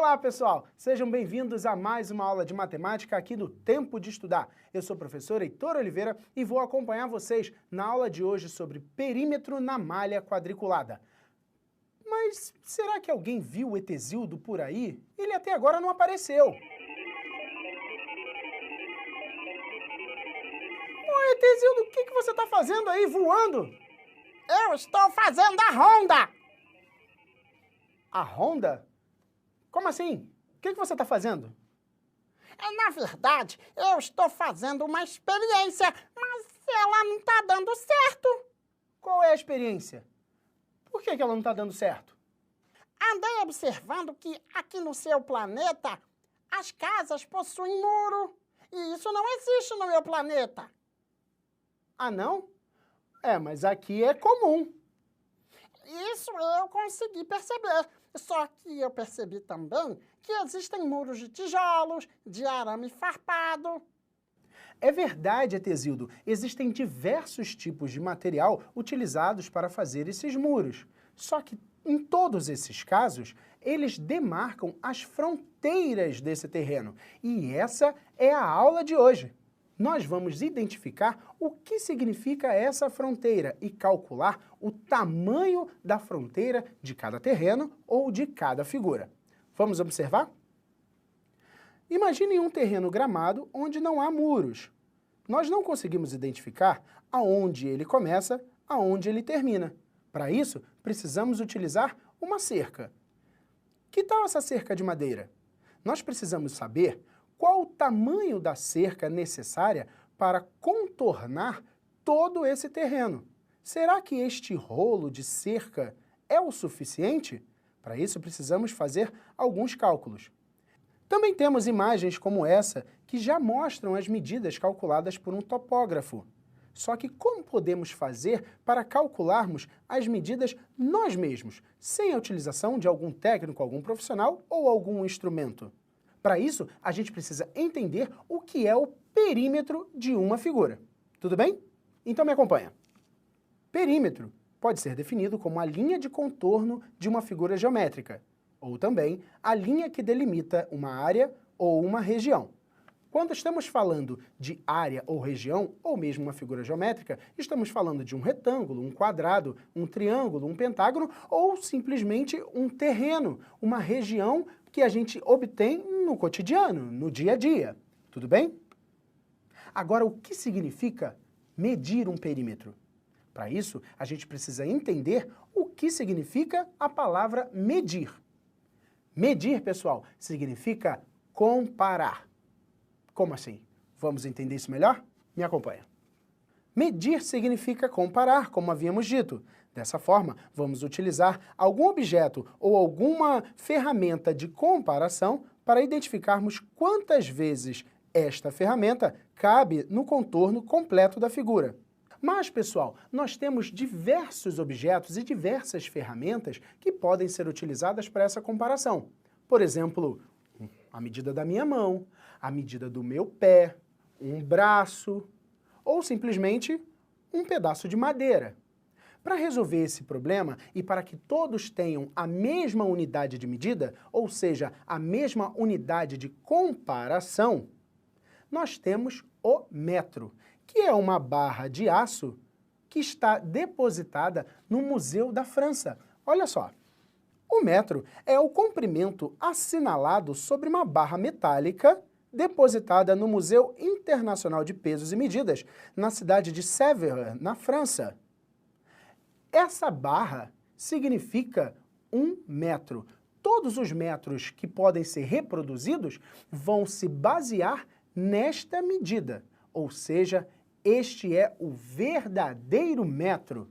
Olá, pessoal! Sejam bem-vindos a mais uma aula de matemática aqui do Tempo de Estudar. Eu sou o professor Heitor Oliveira e vou acompanhar vocês na aula de hoje sobre perímetro na malha quadriculada. Mas será que alguém viu o Etesildo por aí? Ele até agora não apareceu. Ô, Etesildo, o que você está fazendo aí voando? Eu estou fazendo a ronda! A ronda? Como assim? O que você está fazendo? Na verdade, eu estou fazendo uma experiência, mas ela não está dando certo. Qual é a experiência? Por que ela não está dando certo? Andei observando que aqui no seu planeta as casas possuem muro. E isso não existe no meu planeta. Ah, não? Mas aqui é comum. Isso eu consegui perceber. Só que eu percebi também que existem muros de tijolos, de arame farpado. É verdade, Etesildo. Existem diversos tipos de material utilizados para fazer esses muros. Só que, em todos esses casos, eles demarcam as fronteiras desse terreno. E essa é a aula de hoje. Nós vamos identificar o que significa essa fronteira e calcular o tamanho da fronteira de cada terreno ou de cada figura. Vamos observar? Imagine um terreno gramado onde não há muros. Nós não conseguimos identificar aonde ele começa, aonde ele termina. Para isso, precisamos utilizar uma cerca. Que tal essa cerca de madeira? Nós precisamos saber qual o tamanho da cerca necessária para contornar todo esse terreno. Será que este rolo de cerca é o suficiente? Para isso, precisamos fazer alguns cálculos. Também temos imagens como essa, que já mostram as medidas calculadas por um topógrafo. Só que como podemos fazer para calcularmos as medidas nós mesmos, sem a utilização de algum técnico, algum profissional ou algum instrumento? Para isso, a gente precisa entender o que é o perímetro de uma figura. Tudo bem? Então me acompanha. Perímetro pode ser definido como a linha de contorno de uma figura geométrica, ou também a linha que delimita uma área ou uma região. Quando estamos falando de área ou região, ou mesmo uma figura geométrica, estamos falando de um retângulo, um quadrado, um triângulo, um pentágono ou simplesmente um terreno, uma região que a gente obtém no cotidiano, no dia a dia. Tudo bem? Agora, o que significa medir um perímetro? Para isso, a gente precisa entender o que significa a palavra medir. Medir, pessoal, significa comparar. Como assim? Vamos entender isso melhor? Me acompanha. Medir significa comparar, como havíamos dito. Dessa forma, vamos utilizar algum objeto ou alguma ferramenta de comparação para identificarmos quantas vezes esta ferramenta cabe no contorno completo da figura. Mas, pessoal, nós temos diversos objetos e diversas ferramentas que podem ser utilizadas para essa comparação. Por exemplo, a medida da minha mão, a medida do meu pé, um braço ou simplesmente um pedaço de madeira. Para resolver esse problema e para que todos tenham a mesma unidade de medida, ou seja, a mesma unidade de comparação, nós temos o metro, que é uma barra de aço que está depositada no Museu da França. Olha só. O metro é o comprimento assinalado sobre uma barra metálica depositada no Museu Internacional de Pesos e Medidas, na cidade de Sèvres, na França. Essa barra significa 1 metro. Todos os metros que podem ser reproduzidos vão se basear nesta medida, ou seja, este é o verdadeiro metro.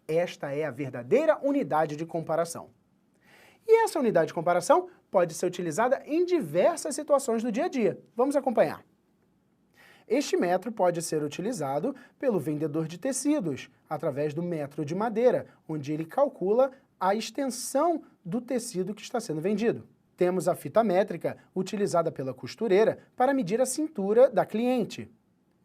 Esta é a verdadeira unidade de comparação. E essa unidade de comparação pode ser utilizada em diversas situações do dia a dia. Vamos acompanhar. Este metro pode ser utilizado pelo vendedor de tecidos, através do metro de madeira, onde ele calcula a extensão do tecido que está sendo vendido. Temos a fita métrica, utilizada pela costureira para medir a cintura da cliente.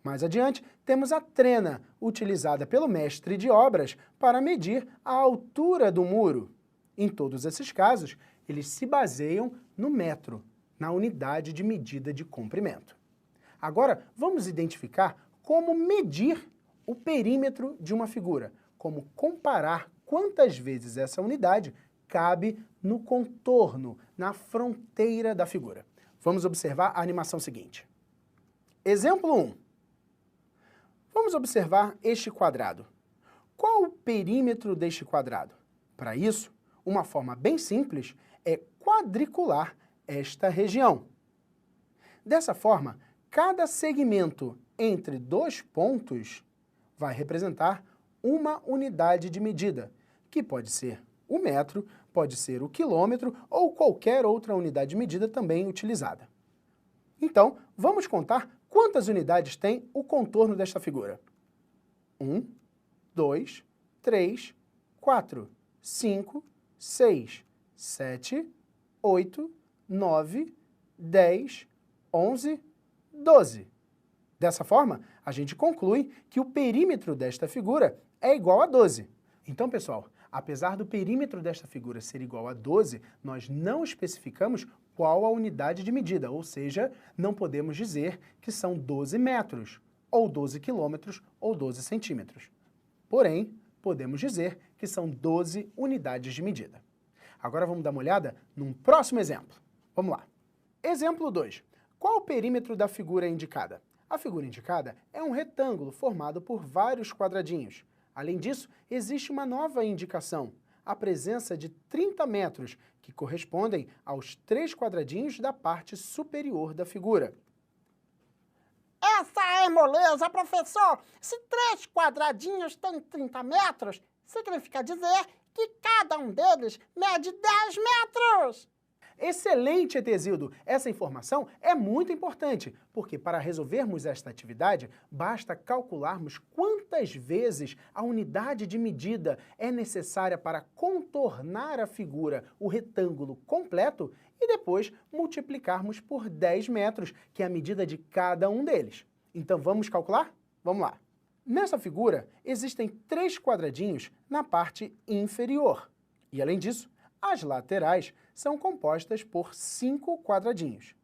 Mais adiante, temos a trena, utilizada pelo mestre de obras para medir a altura do muro. Em todos esses casos, eles se baseiam no metro, na unidade de medida de comprimento. Agora, vamos identificar como medir o perímetro de uma figura, como comparar quantas vezes essa unidade cabe no contorno, na fronteira da figura. Vamos observar a animação seguinte. Exemplo 1. Vamos observar este quadrado. Qual o perímetro deste quadrado? Para isso, uma forma bem simples é quadricular esta região. Dessa forma, cada segmento entre dois pontos vai representar uma unidade de medida, que pode ser o metro, pode ser o quilômetro ou qualquer outra unidade de medida também utilizada. Então, vamos contar quantas unidades tem o contorno desta figura. 1, 2, 3, 4, 5, 6, 7, 8, 9, 10, 11, 12. Dessa forma, a gente conclui que o perímetro desta figura é igual a 12. Então, pessoal, apesar do perímetro desta figura ser igual a 12, nós não especificamos qual a unidade de medida, ou seja, não podemos dizer que são 12 metros, ou 12 quilômetros, ou 12 centímetros. Porém, podemos dizer que são 12 unidades de medida. Agora vamos dar uma olhada num próximo exemplo. Vamos lá. Exemplo 2. Qual o perímetro da figura indicada? A figura indicada é um retângulo formado por vários quadradinhos. Além disso, existe uma nova indicação, a presença de 30 metros, que correspondem aos 3 quadradinhos da parte superior da figura. Essa é moleza, professor! Se 3 quadradinhos têm 30 metros, significa dizer que cada um deles mede 10 metros! Excelente, Etesildo! Essa informação é muito importante, porque para resolvermos esta atividade, basta calcularmos quantas vezes a unidade de medida é necessária para contornar a figura, o retângulo completo, e depois multiplicarmos por 10 metros, que é a medida de cada um deles. Então vamos calcular? Vamos lá. Nessa figura, existem 3 quadradinhos na parte inferior. E além disso, as laterais são compostas por 5 quadradinhos.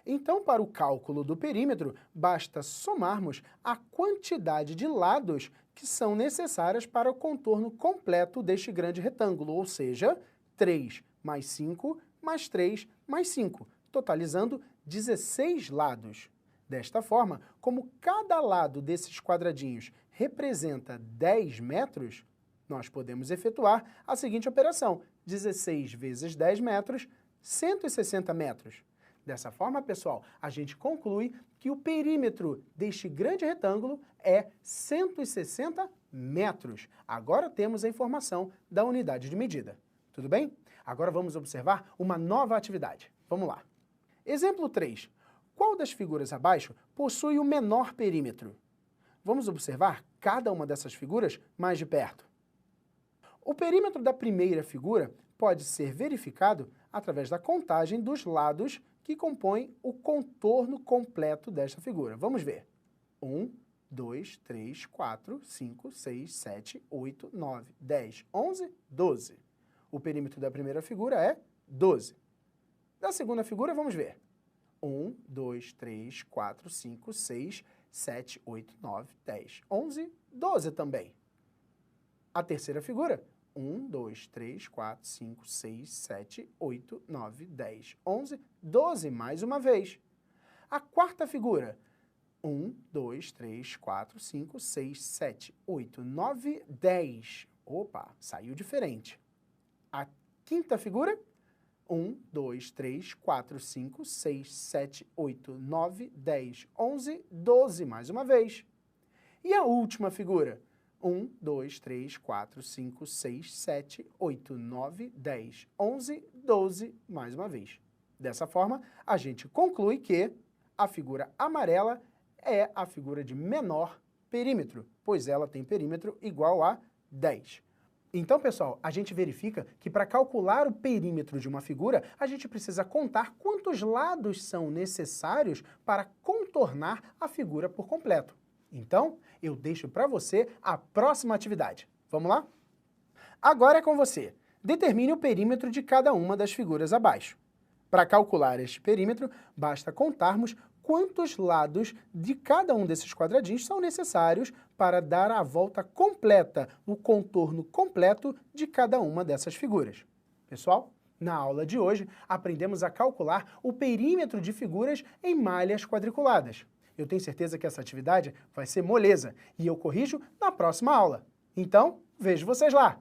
Então, para o cálculo do perímetro, basta somarmos a quantidade de lados que são necessárias para o contorno completo deste grande retângulo, ou seja, 3 mais 5 mais 3 mais 5, totalizando 16 lados. Desta forma, como cada lado desses quadradinhos representa 10 metros, nós podemos efetuar a seguinte operação: 16 vezes 10 metros, 160 metros. Dessa forma, pessoal, a gente conclui que o perímetro deste grande retângulo é 160 metros. Agora temos a informação da unidade de medida. Tudo bem? Agora vamos observar uma nova atividade. Vamos lá. Exemplo 3. Qual das figuras abaixo possui o menor perímetro? Vamos observar cada uma dessas figuras mais de perto. O perímetro da primeira figura pode ser verificado através da contagem dos lados que compõem o contorno completo desta figura. Vamos ver. 1, 2, 3, 4, 5, 6, 7, 8, 9, 10, 11, 12. O perímetro da primeira figura é 12. Da segunda figura, vamos ver. 1, 2, 3, 4, 5, 6, 7, 8, 9, 10, 11, 12 também. A terceira figura, 1, 2, 3, 4, 5, 6, 7, 8, 9, 10, 11, 12 mais uma vez. A quarta figura, 1, 2, 3, 4, 5, 6, 7, 8, 9, 10. Opa, saiu diferente. A quinta figura, 1, 2, 3, 4, 5, 6, 7, 8, 9, 10, 11, 12 mais uma vez. E a última figura, 1, 2, 3, 4, 5, 6, 7, 8, 9, 10, 11, 12 mais uma vez. Dessa forma, a gente conclui que a figura amarela é a figura de menor perímetro, pois ela tem perímetro igual a 10. Então, pessoal, a gente verifica que para calcular o perímetro de uma figura, a gente precisa contar quantos lados são necessários para contornar a figura por completo. Então, eu deixo para você a próxima atividade. Vamos lá? Agora é com você. Determine o perímetro de cada uma das figuras abaixo. Para calcular este perímetro, basta contarmos quantos lados de cada um desses quadradinhos são necessários para dar a volta completa, o contorno completo de cada uma dessas figuras. Pessoal, na aula de hoje, aprendemos a calcular o perímetro de figuras em malhas quadriculadas. Eu tenho certeza que essa atividade vai ser moleza e eu corrijo na próxima aula. Então, vejo vocês lá!